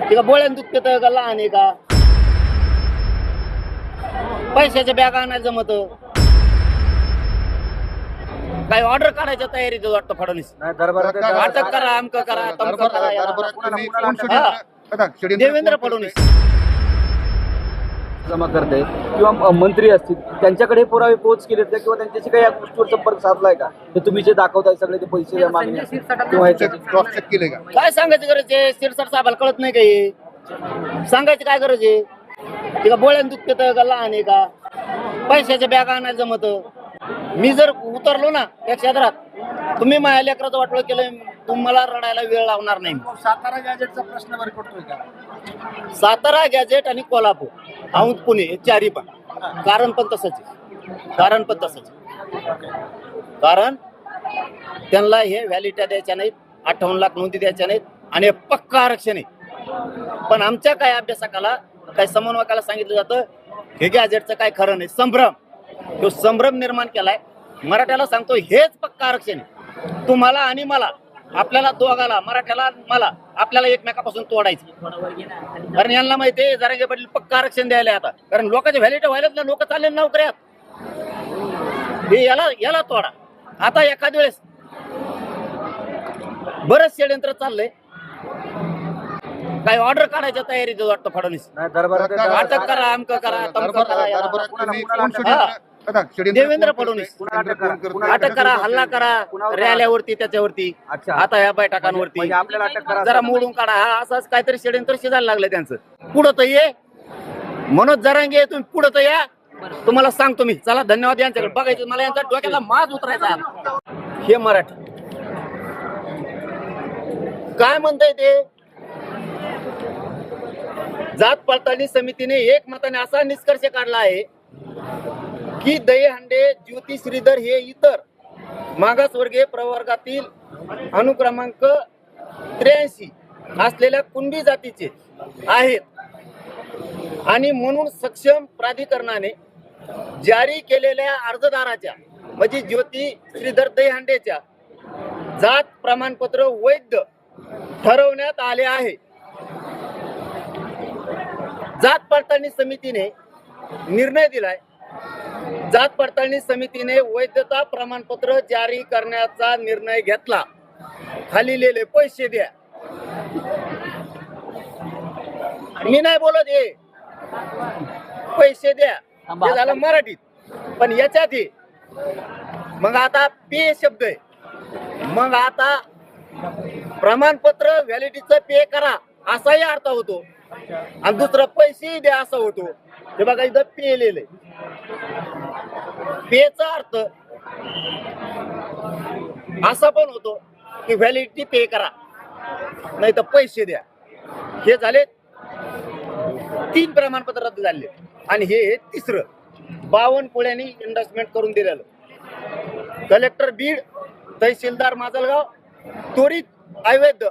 ते का बोळ्यान दूध पितं का लहान आहे का? पैशाच्या बॅगा आणायला जमत काही ऑर्डर काढायच्या तयारीत वाटतं फडणवीस. अटक करा, अमक करा, तमक करा याला. देवेंद्र फडणवीस जमा करते किंवा मंत्री असतील त्यांच्याकडे पुरावे पोच केलेत का किंवा त्यांच्याशी काही या गोष्टीवर संपर्क साधलाय का? तर तुम्ही जे दाखवताय सगळे ते पैसे या मागण्या किंवा ह्याच्यात क्रॉस चेक केले का? काय सांगायची गरज आहे? शिरसाट साहेबाला कळत नाही काही सांगायची काय गरज आहे? ते का बोळ्यान दूध पितं का लहान आहे का? पैशाच्या बॅगा आणायला जमत. मी जर उतरलो ना त्या क्षेत्रात तुम्ही माझ्या लेकराचं वाटलं केलं तुम्हाला रडायला वेळ लावणार नाही. सातारा गॅजेटचा प्रश्न भरकटतोय का? सातारा गॅजेट आणि कोल्हापूर औंध पुणे हे चारी पण कारण पण तसंच आहे. कारण त्यांना हे व्हॅलिट्या द्यायच्या नाहीत, 58 लाख नोंदी द्यायच्या नाहीत आणि पक्का आरक्षण आहे. पण आमच्या काय अभ्यासकाला काय समन्वयकाला सांगितलं जातं हे गॅजेटचं काय खरं नाही. तो संभ्रम निर्माण केलाय. मराठ्याला सांगतो हेच पक्का आरक्षण आहे. तुम्हाला आणि मला, आपल्याला दोघाला, मराठ्याला मला, आपल्याला एकमेकापासून तोडायचं. कारण यांना माहिती आहे जरांगे पाटील पक्का आरक्षण द्यायला आता, कारण लोकांचे व्हॅलिडिटी व्हायला ना, लोक चालले नोकऱ्यात. हे याला तोडा. आता एखाद्या वेळेस बरंच षडयंत्र चाललंय. काही ऑर्डर काढायच्या तयारीत वाटतं फडणवीस. अटक करा, अमक करा, तमक करा याला. देवेंद्र फडणवीस अटक करा, हल्ला करा रॅल्यावरती, त्याच्यावरती, आता या बैठकांवरती जरा मोडून काढा. हा असंच काहीतरी षडयंत्र शिजायला लागलं त्यांचं. पुढं तर ये मनोज जरांगे, तुम्ही पुढं तर या. तुम्हाला सांगतो मी. चला, धन्यवाद. यांच्याकडे बघायचं मला, यांचा डोक्याला माज उतरायचा. हे मराठी काय म्हणताय ते? जात पडताळणी समितीने एकमताने असा निष्कर्ष काढला आहे की दहीहंडे, ज्योती श्रीधर हे इतर मागासवर्गीय प्रवर्गातील अनुक्रमांक 83 असलेल्या कुणबी जातीचे आहेत आणि म्हणून सक्षम प्राधिकरणाने जारी केलेल्या अर्जदाराच्या म्हणजे ज्योती श्रीधर दहीहंडेच्या जात प्रमाणपत्र वैध ठरवण्यात आले आहे. जात पडताळणी समितीने निर्णय दिलाय. जात पडताळणी समितीने वैधता प्रमाणपत्र जारी करण्याचा निर्णय घेतला. खालीलेले पैसे द्या. मी नाही बोलत हे पैसे द्या, हे झालं मराठीत. पण याच्यात हे मग आता पे शब्द आहे. मग आता प्रमाणपत्र व्हॅलिडिटीचं पे करा असाही अर्थ होतो आणि दुसरं पैसे द्या असं होतो. हे बघा इथं पे लिहिलंय. पेचा अर्थ असा पण होतो की व्हॅलिडिटी पे करा नाही तर पैसे द्या. हे झाले 3 प्रमाणपत्र रद्द झाले आणि हे तिसरं. बावनकुळ्यांनी इन्व्हेस्टमेंट करून दिलेलं. कलेक्टर बीड, तहसीलदार माजलगाव त्वरित अवैध